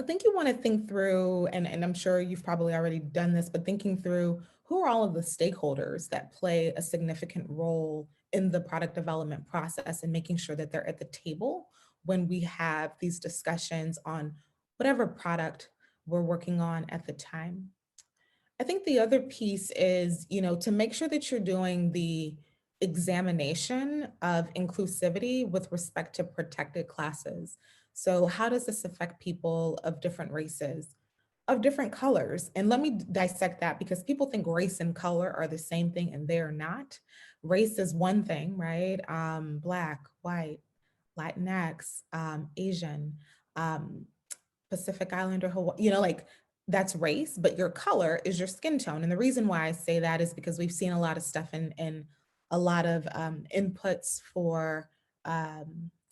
B: think you want to think through, and I'm sure you've probably already done this, but thinking through who are all of the stakeholders that play a significant role in the product development process and making sure that they're at the table when we have these discussions on whatever product we're working on at the time. I think the other piece is, to make sure that you're doing the examination of inclusivity with respect to protected classes. So how does this affect people of different races, of different colors? And let me dissect that, because people think race and color are the same thing, and they're not. Race is one thing, right? Black, white, Latinx, Asian, Pacific Islander, Hawaii, like that's race, but your color is your skin tone. And the reason why I say that is because we've seen a lot of stuff in a lot of inputs for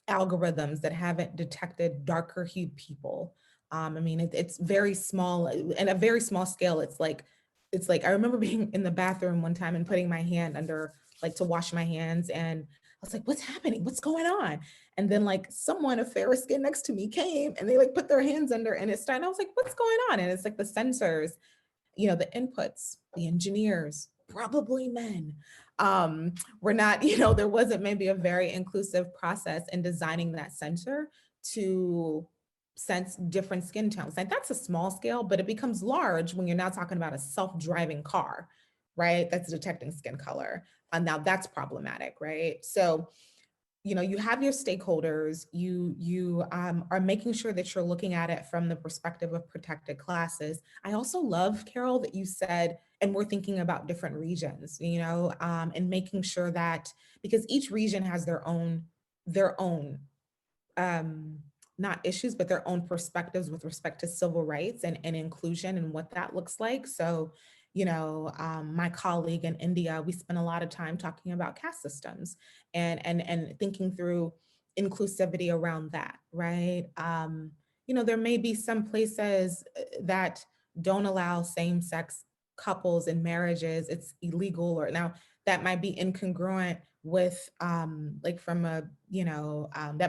B: algorithms that haven't detected darker hued people. I mean, it's very small, and a very small scale. It's like, I remember being in the bathroom one time and putting my hand under, like, to wash my hands. And I was like, what's happening? What's going on? And then like someone of fairer skin next to me came and they like put their hands under, and it started, I was like, what's going on? And it's like the sensors, the inputs, the engineers, probably men, were not, there wasn't maybe a very inclusive process in designing that sensor to sense different skin tones. Like, that's a small scale, but it becomes large when you're now talking about a self-driving car, right? That's detecting skin color. And now that's problematic, right? So, you have your stakeholders, you are making sure that you're looking at it from the perspective of protected classes. I also love, Carol, that you said, and we're thinking about different regions, and making sure that, because each region has their own, not issues, but their own perspectives with respect to civil rights and inclusion and what that looks like. So, my colleague in India, we spent a lot of time talking about caste systems and thinking through inclusivity around that, right? There may be some places that don't allow same-sex couples and marriages. It's illegal, or now that might be incongruent with that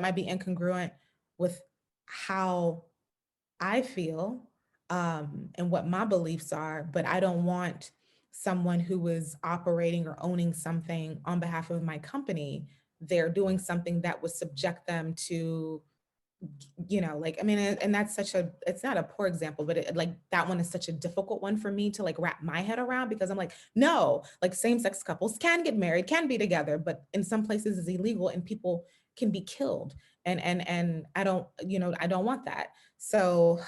B: might be incongruent with how I feel and what my beliefs are, but I don't want someone who is operating or owning something on behalf of my company. They're doing something that would subject them to, and that's it's not a poor example, but that one is such a difficult one for me to like wrap my head around, because I'm like, no, like same-sex couples can get married, can be together, but in some places it's illegal and people can be killed. And I don't, I don't want that. So,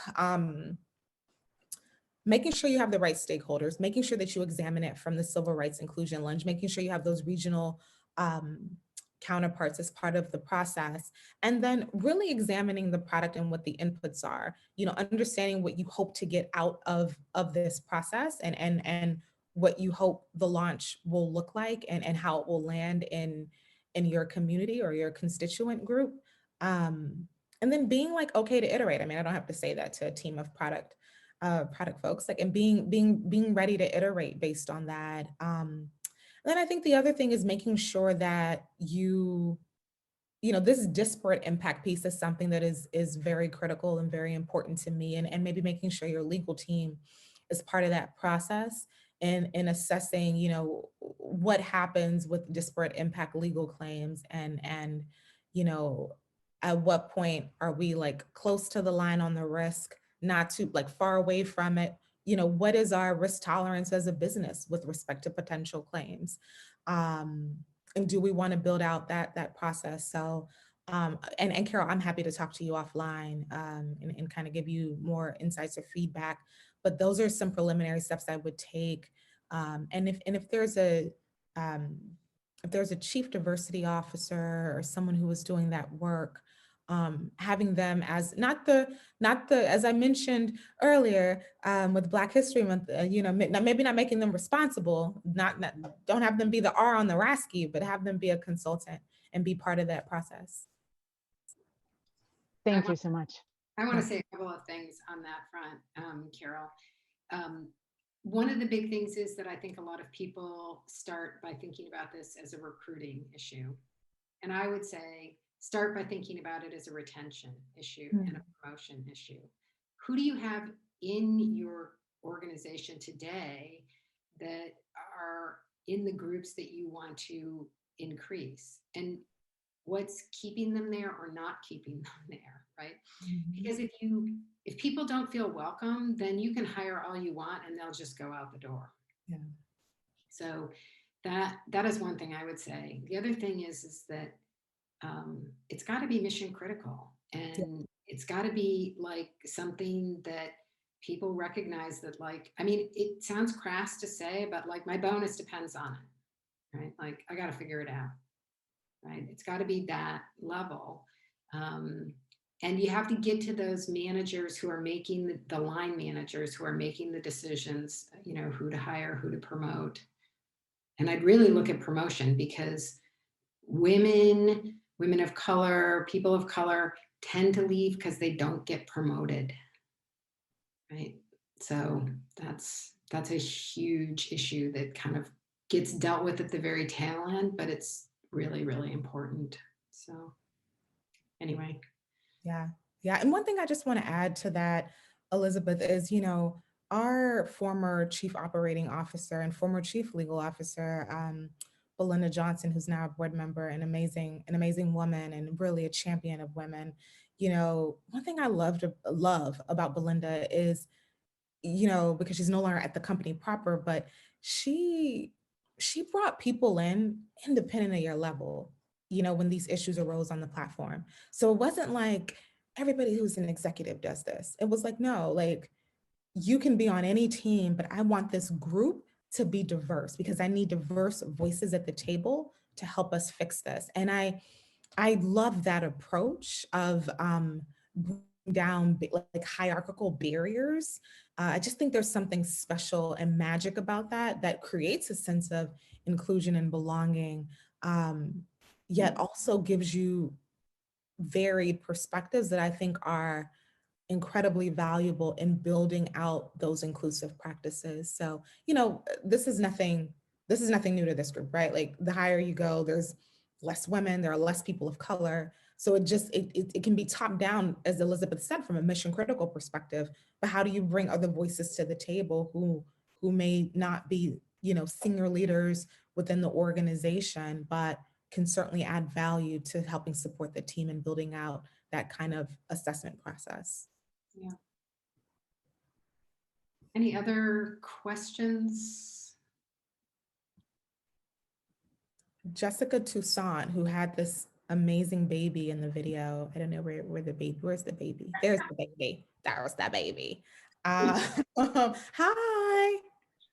B: making sure you have the right stakeholders, making sure that you examine it from the civil rights inclusion lens, making sure you have those regional counterparts as part of the process, and then really examining the product and what the inputs are, understanding what you hope to get out of this process, and what you hope the launch will look like and how it will land in your community or your constituent group. And then being like okay to iterate. I mean, I don't have to say that to a team of product folks, like, and being ready to iterate based on that. Then I think the other thing is making sure that this disparate impact piece is something that is very critical and very important to me, and maybe making sure your legal team is part of that process and in assessing, what happens with disparate impact legal claims and at what point are we like close to the line on the risk, not too like far away from it. What is our risk tolerance as a business with respect to potential claims? And do we want to build out that process? So, and Carol, I'm happy to talk to you offline and kind of give you more insights or feedback. But those are some preliminary steps I would take. And if there's a chief diversity officer or someone who is doing that work, having them as not the as I mentioned earlier with Black History Month, maybe not making them responsible, don't have them be the R on the RASCI, but have them be a consultant and be part of that process.
F: Thank you so much.
A: I want to say a couple of things on that front, Carol. One of the big things is that I think a lot of people start by thinking about this as a recruiting issue. And I would say, start by thinking about it as a retention issue and a promotion issue. Who do you have in your organization today that are in the groups that you want to increase? And what's keeping them there or not keeping them there, right? Because if people don't feel welcome, then you can hire all you want and they'll just go out the door.
B: Yeah.
A: So that is one thing I would say. The other thing is that it's got to be mission critical, and it's got to be like something that people recognize that, like, I mean, it sounds crass to say, but like my bonus depends on it, right? Like I got to figure it out, right? It's got to be that level. And you have to get to those managers who are making the line managers who are making the decisions, who to hire, who to promote. And I'd really look at promotion, because women of color, people of color tend to leave because they don't get promoted, right? So that's a huge issue that kind of gets dealt with at the very tail end, but it's really, really important. So anyway.
B: Yeah. And one thing I just want to add to that, Elizabeth, is, our former chief operating officer and former chief legal officer, Belinda Johnson, who's now a board member, an amazing woman and really a champion of women. One thing I love about Belinda is, because she's no longer at the company proper, but she brought people in independent of your level, when these issues arose on the platform. So it wasn't like everybody who's an executive does this. It was like, no, like you can be on any team, but I want this group to be diverse because I need diverse voices at the table to help us fix this. And I love that approach of bringing down like hierarchical barriers. I just think there's something special and magic about that creates a sense of inclusion and belonging, yet also gives you varied perspectives that I think are incredibly valuable in building out those inclusive practices. So, this is nothing new to this group, right? Like the higher you go, there's less women, there are less people of color. So it can be top down, as Elizabeth said, from a mission critical perspective, but how do you bring other voices to the table who may not be, senior leaders within the organization, but can certainly add value to helping support the team and building out that kind of assessment process.
A: Yeah. Any other questions?
B: Jessica Toussaint, who had this amazing baby in the video. I don't know where's the baby? There's the baby. There's the baby. Hi.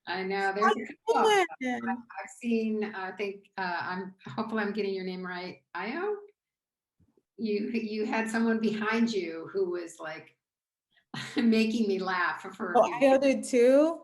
A: I know there's a couple. I've seen, I think, hopefully I'm getting your name right. Io? You had someone behind you who was like making me laugh for
B: Io did too?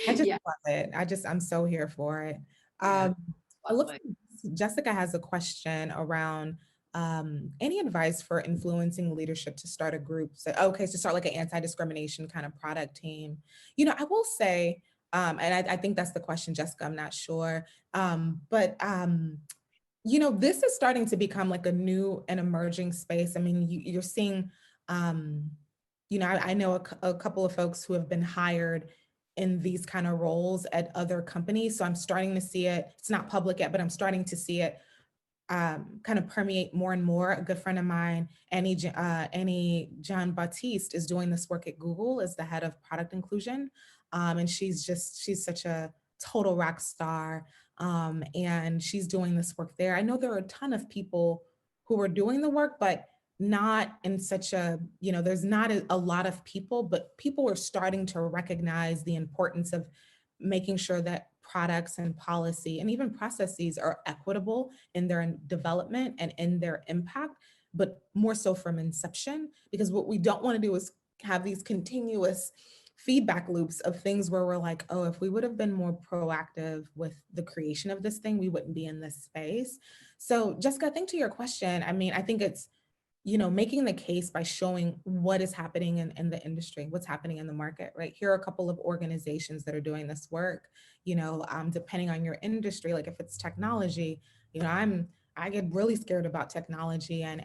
B: I just
A: Yeah,
B: love it. I'm so here for it.
A: yeah,
B: It looks
A: lovely.
B: like Jessica has a question around any advice for influencing leadership to start a group. So, okay, to start like an anti-discrimination kind of product team. I will say, and I think that's the question, Jessica, I'm not sure. But this is starting to become like a new and emerging space. I mean, you're seeing, I know a couple of folks who have been hired in these kind of roles at other companies. So I'm starting to see it. It's not public yet, but I'm starting to see it kind of permeate more and more. A good friend of mine, Annie John Baptiste, is doing this work at Google as the head of product inclusion. And she's such a total rock star. And she's doing this work there. I know there are a ton of people who are doing the work, but not in such there's not a lot of people, but people are starting to recognize the importance of making sure that products and policy and even processes are equitable in their development and in their impact, but more so from inception, because what we don't want to do is have these continuous feedback loops of things where we're like, oh, if we would have been more proactive with the creation of this thing, we wouldn't be in this space. So Jessica, I think to your question, I mean, I think it's making the case by showing what is happening in the industry, what's happening in the market, right? Here are a couple of organizations that are doing this work, depending on your industry, like if it's technology, I get really scared about technology and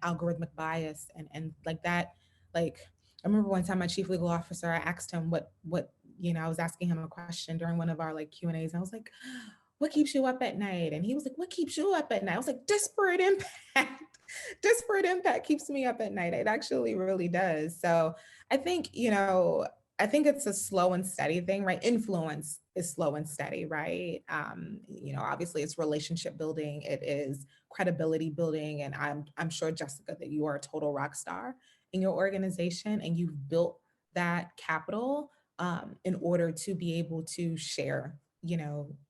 B: algorithmic bias and like that. Like, I remember one time my chief legal officer, I asked him what, I was asking him a question during one of our like Q&As. And I was like, what keeps you up at night? And he was like, what keeps you up at night? I was like, disparate impact. Disparate impact keeps me up at night. It actually really does. So I think, it's a slow and steady thing, right? Influence is slow and steady, right? Obviously it's relationship building, it is credibility building. And I'm sure, Jessica, that you are a total rock star in your organization and you've built that capital in order to be able to share,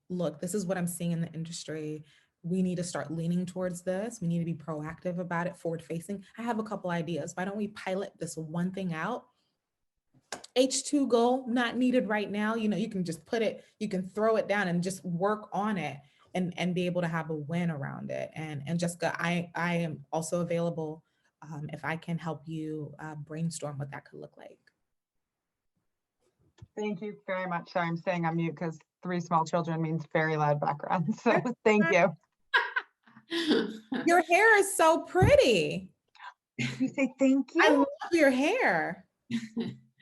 B: look, this is what I'm seeing in the industry. We need to start leaning towards this. We need to be proactive about it, forward facing. I have a couple ideas. Why don't we pilot this one thing out? H2 goal, not needed right now. You can just you can throw it down and just work on it and be able to have a win around it. And Jessica, I am also available if I can help you brainstorm what that could look like.
G: Thank you very much. Sorry, I'm staying on mute because 3 small children means very loud background. So thank you.
B: Your hair is so pretty.
G: You say thank you?
B: I love your hair.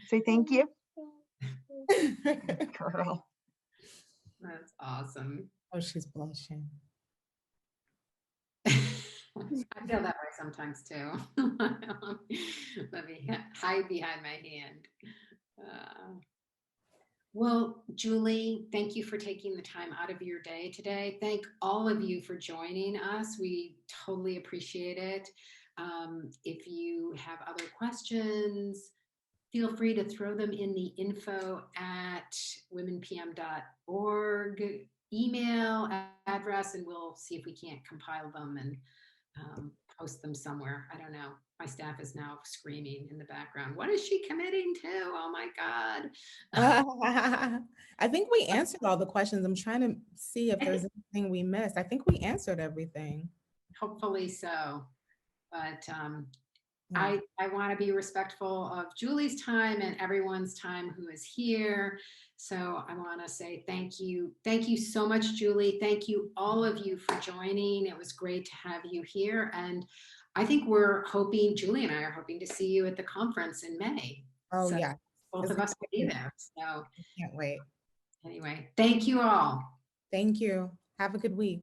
G: Say thank you. Girl.
A: That's awesome.
B: Oh, she's blushing.
A: I feel that way sometimes too. Let me hide behind my hand. Well, Julie, thank you for taking the time out of your day today. Thank all of you for joining us. We totally appreciate it. If you have other questions, feel free to throw them in the info@womenpm.org email address, and we'll see if we can't compile them and post them somewhere. I don't know. My staff is now screaming in the background. What is she committing to? Oh my God.
B: I think we answered all the questions. I'm trying to see if there's anything we missed. I think we answered everything.
A: Hopefully so. But I want to be respectful of Julie's time and everyone's time who is here. So I want to say thank you. Thank you so much, Julie. Thank you, all of you, for joining. It was great to have you here. And I think Julie and I are hoping to see you at the conference in May.
B: Oh,
A: so
B: yeah.
A: Both of us will be there. So
B: can't wait.
A: Anyway, thank you all.
B: Thank you. Have a good week.